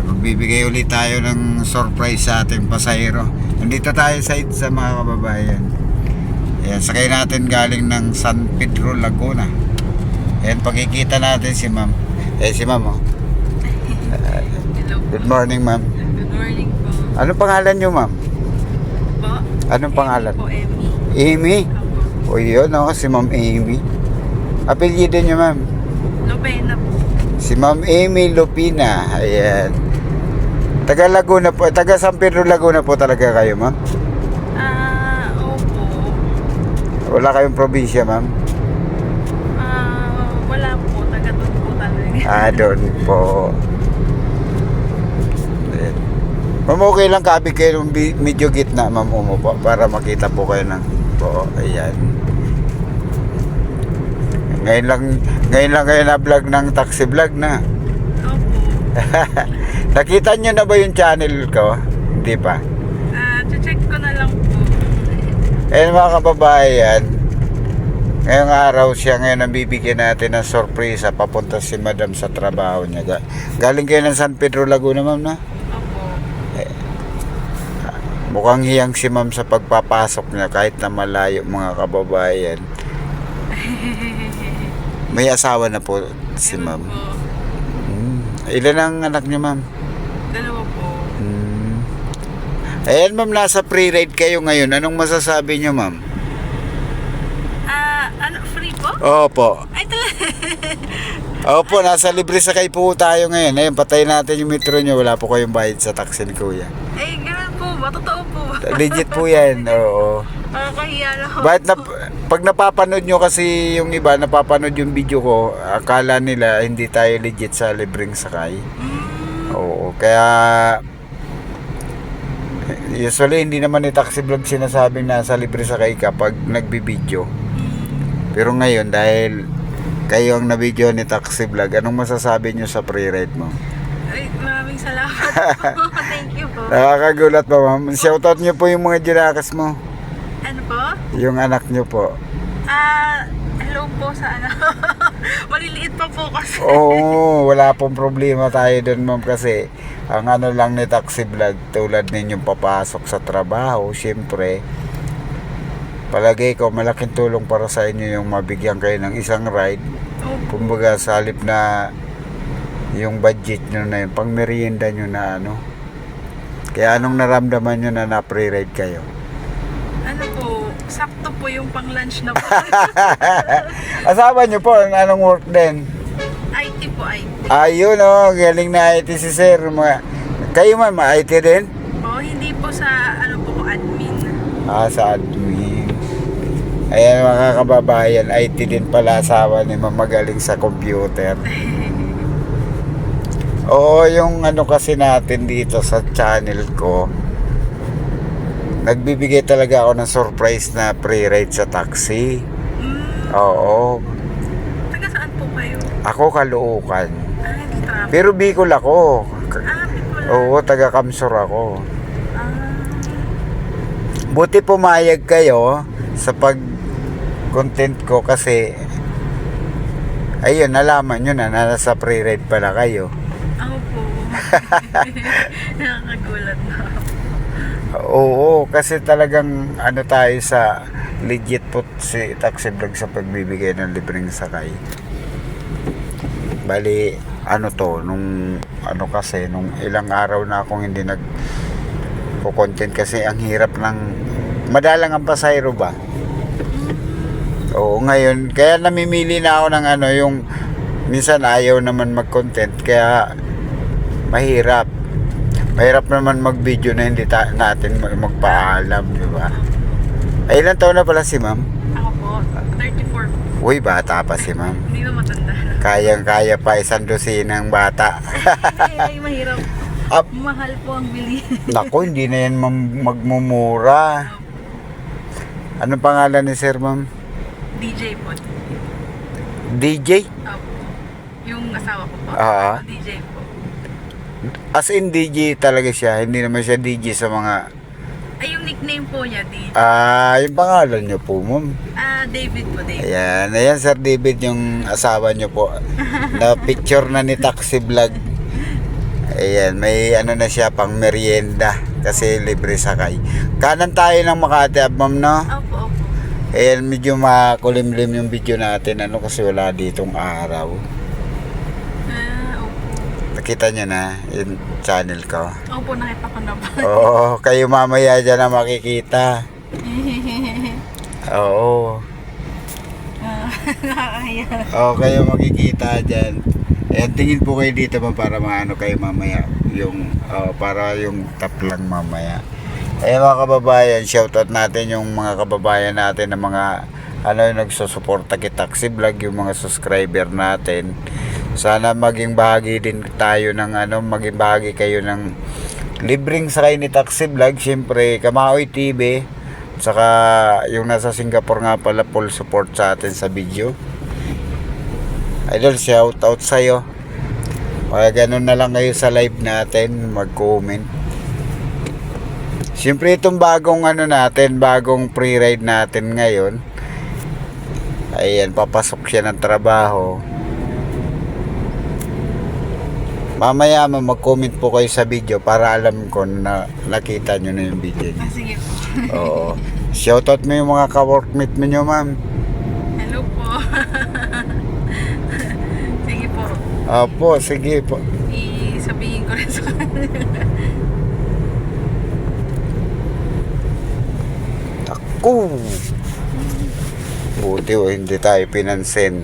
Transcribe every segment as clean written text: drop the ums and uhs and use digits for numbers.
Magbibigay ulit tayo ng surprise sa ating pasahero. Nandito tayo sa mga kababayan. Ayan, sakay natin galing ng San Pedro, Laguna. Ayan, pagkikita natin si ma'am. Si ma'am, oh. Hello po. Good morning, ma'am. Good morning po. Anong pangalan nyo, ma'am? Po? Anong pangalan? Po, Emmy. Amy? Opo. O yun, oh, si ma'am Amy. Apelyido nyo, ma'am? Lopena po. Si ma'am Amy Lupina. Ayan. Taga Laguna po. Taga San Pedro, Laguna po talaga kayo, ma'am? Opo. Wala kayong probinsya, ma'am? Wala po. Taga doon po talaga. Doon po. Ayan. Ma'am, okay lang kabig kayo ng medyo gitna, ma'am, umupo para makita po kayo ng po. Ayan. Ngayon lang kayo na vlog ng taxi vlog na. Opo. Nakita nyo na ba yung channel ko? Hindi pa. Check ko na lang po. Mga kababayan, ngayong araw siya, ngayon ang bibigyan natin ng sorpresa. Papunta si madam sa trabaho niya. Galing kayo ng San Pedro, Laguna, ma'am, na? Opo. Mukhang hiyang si ma'am sa pagpapasok niya kahit na malayo, mga kababayan. May asawa na po si ma'am. Po. Ilan ang anak niyo, ma'am? Dalawa po. Ayan, ma'am, nasa pre-ride kayo ngayon. Anong masasabi niyo, ma'am? Free po? Opo. Ay, talaga. Opo, nasa libre sakay po tayo ngayon. Ayun, patayin natin yung metro niyo. Wala po kayong bayad sa taxi ni kuya. Ganun po ba? Totoo po ba? Legit po yan, oo. Nakakahiya lang ako. Bakit pag napapanood nyo kasi yung iba, napapanood yung video ko, akala nila hindi tayo legit sa libreng sakay. Oo, kaya usually hindi naman ni taxi vlog sinasabing nasa libre sakay ka pag nagbibideo. Pero ngayon, dahil kayo ang nabideo ni taxi vlog, anong masasabi nyo sa pre-ride mo? Ay, maraming salamat po. Thank you po. Nakakagulat pa, ma'am. Shoutout nyo po yung mga jirakas mo. Ano po? Yung anak nyo po. Hello po sa maliliit pa po kasi. Oo, wala pong problema tayo doon, ma'am, kasi ang ano lang ni taxi vlog, tulad ninyong papasok sa trabaho, syempre palagay ko malaking tulong para sa inyo yung mabigyan kayo ng isang ride. Kumbaga sa halip na yung budget nyo na yun, pang merienda nyo na ano. Kaya anong naramdaman nyo na na-pre-ride kayo? Ano po, sakto po yung pang lunch na po. Asawa nyo po, anong work din? IT po, IT. Ayun, oh, galing na IT si sir. Kayo man, ma-IT din? Hindi po sa, po, admin. Sa admin. Ayan, mga kababayan, IT din pala asawa ni ma'am, magaling sa computer. Oo, yung ano kasi natin dito sa channel ko, nagbibigay talaga ako ng surprise na pre-ride sa taxi. Oo. Taga saan po kayo? Ako Caloocan. Traffic. Pero Bicol ako. Bicol. Oo, taga Kamsur ako. Buti pumayag kayo sa pag-content ko kasi ayun, nalaman nyo na nasa pre-ride pala kayo. Ako po. Nakakagulat na. Oo, kasi talagang ano tayo sa legit po si taxi vlog sa pagbibigay ng libreng sakay. Bali, ano to, nung ilang araw na akong hindi content kasi ang hirap ng madalang ang pasahero ba. Oo, ngayon kaya namimili na ako ng yung minsan ayaw naman mag-content kaya mahirap naman mag-video na hindi natin magpaalam, di ba? Ay, ilang taon na pala si ma'am? Ako po, 34 po. Uy, bata pa si ma'am. Hindi na matanda. Kayang-kaya pa, 1 dosinang bata. Ay, mahirap. Mahal po ang bili. Naku, hindi na yan magmumura. Anong pangalan ni sir, ma'am? DJ po. DJ? Yung asawa ko po. DJ po. As in DJ talaga siya, hindi naman siya DJ sa mga... Ay, yung nickname po niya, DJ. Yung pangalan niyo po, ma'am? David po, David. Ayan, Sir David, yung asawa niyo po. Na picture na ni Taxi Vlog. Ayan, may ano na siya pang merienda kasi libre sakay. Kanan tayo ng Makati, ma'am, no? Opo, opo. Ayan, medyo makulimlim yung video natin ano kasi wala ditong araw. Opo. Nakita nyo na yung channel ko. Opo, nakita ko na ba? Oo, kayo mamaya dyan na makikita. Oo. Nakakaya. Oo, kayo makikita dyan. Ayan, tingin po kayo dito pa para maano kayo mamaya. Yung, para yung tap lang mamaya. Ayan mga kababayan, shoutout natin yung mga kababayan natin na mga yung nagsusuporta kay Taxi Vlog, yung mga subscriber natin. Sana maging bahagi din tayo ng maging bahagi kayo ng libreng sakay ni Taxi Vlog. Siyempre, Kamaoy TV, saka yung nasa Singapore nga pala, full support sa atin sa video. Idol, shoutout sa'yo. Kaya ganun na lang kayo sa live natin, mag-comment. Siyempre itong bagong natin, bagong pre-ride natin ngayon. Ayan, papasok siya ng trabaho. Mamaya mag-comment po kayo sa video para alam ko na nakita nyo na yung video niya. Sige po. Oo. Shoutout mo yung mga ka-workmate mo nyo, ma'am. Hello po. Sige po. Opo, sige po. Sabihin ko rin sa kanila. Ako. Buti hindi tayo pinansin.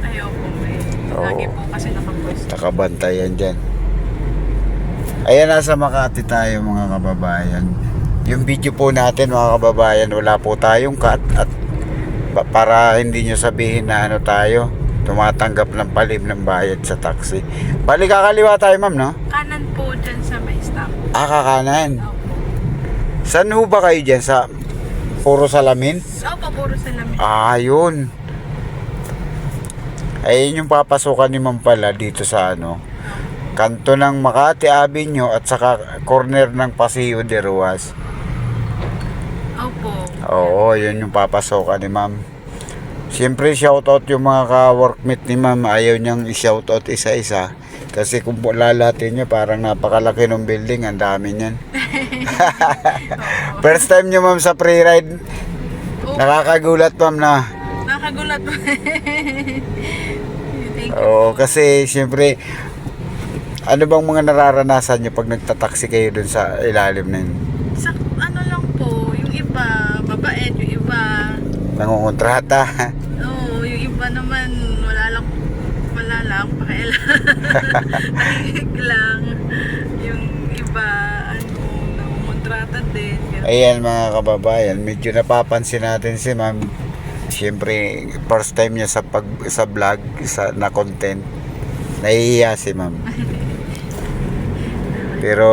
Ayoko may. Oo. Lagi po kasi nakapwesto. Nakabantayan dyan. Ayan, nasa Makati tayo mga kababayan. Yung video po natin mga kababayan, wala po tayong cut at para hindi nyo sabihin na tayo tumatanggap ng palim ng bayad sa taxi. Bali kakaliwa tayo, ma'am, no? Kanan po dyan sa may stop. Kakanan. Opo. Saan ho ba kayo dyan? Sa Puro Salamin? Opo, puro salamin. Yun. Ayun yung papasukan ni ma'am pala dito sa kanto ng Makati Avenue at saka corner ng Paseo de Ruas. Opo. Oo, yun yung papasokan ni ma'am. Siyempre shoutout yung mga ka-workmate ni ma'am. Ayaw niyang i-shoutout isa-isa kasi kung lalatin niyo parang napakalaki ng building, ang dami niyan. First time niyo ma'am sa pre-ride. Opo. Nakakagulat ma'am na. Nakagulat po. Thank you. Oo, kasi siyempre ano bang mga nararanasan niyo pag nagtataksi kayo dun sa ilalim na yun? Sa lang po, yung iba, mabait, yung iba, Nangungontrata. yung iba naman, wala lang, pakialam. Tahimik lang. Yung iba, nangungontrata din. Ganun. Ayan mga kababayan, medyo napapansin natin si ma'am. Siyempre, first time niya sa vlog, na content. Nahihiya si ma'am. Pero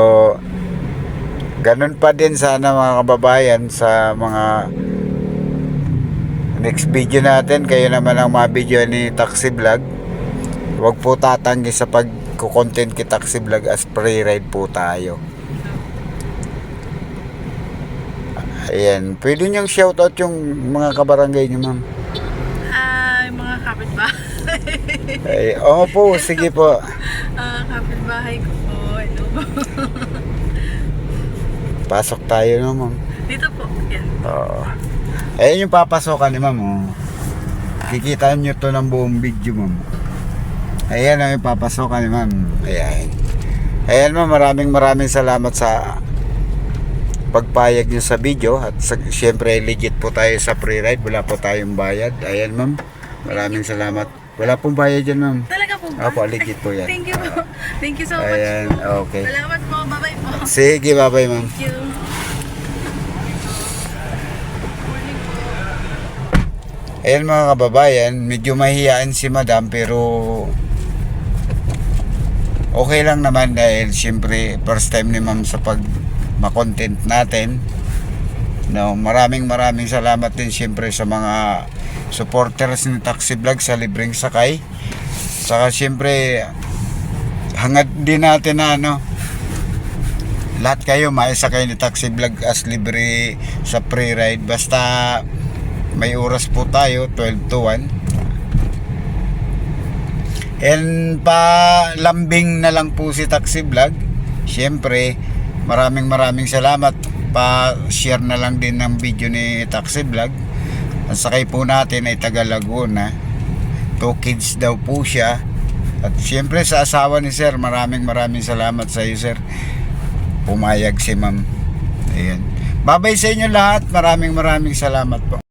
ganun pa din sana mga kababayan sa mga next video natin. Kayo naman ang mabidyo ni Taxi Vlog. Huwag po tatanggi sa pag-content kay Taxi Vlog as pre-ride po tayo. Ayan, pwede niyang shoutout yung mga kabarangay niyo, ma'am. Yung mga kapitbahay. Ay, po, sige po. Kapitbahay ko po. Hello po. Pasok tayo no, ma'am. Dito po. Yan. Oo. Ayan yung papasokan ni ma'am. Kikita nyo to ng buong video, ma'am. Ayan ang yung papasokan ni ma'am. Ayan. Ayan ma'am, maraming salamat sa pagpayag nyo sa video. At syempre legit po tayo sa pre-ride. Wala po tayong bayad. Ayan ma'am, maraming salamat. Wala pong bayad dyan, ma'am. Talaga po ba? Opo, legit po yan. Thank you po. Thank you so much Ayan, po. okay. Salamat po. Bye-bye po. Sige, bye-bye ma'am. Thank you. Ayan mga kababayan, medyo mahihiyaan si madam pero okay lang naman dahil syempre first time ni ma'am sa ma-content natin. No, maraming salamat din syempre sa mga supporters ni Taxi Vlog sa libreng sakay. Saka syempre hangad din natin na lahat kayo maisakay ni Taxi Vlog as libre sa pre-ride basta may oras po tayo 12 to 1. And palambing na lang po si Taxi Vlog. Siyempre, maraming salamat. Pa-share na lang din ng video ni Taxi Vlog. Ang sakay po natin ay taga Laguna. 2 kids daw po siya. At siyempre sa asawa ni Sir, maraming salamat sa iyo, Sir. Pumayag si Ma'am. Ayan. Babay sa inyo lahat. Maraming salamat po.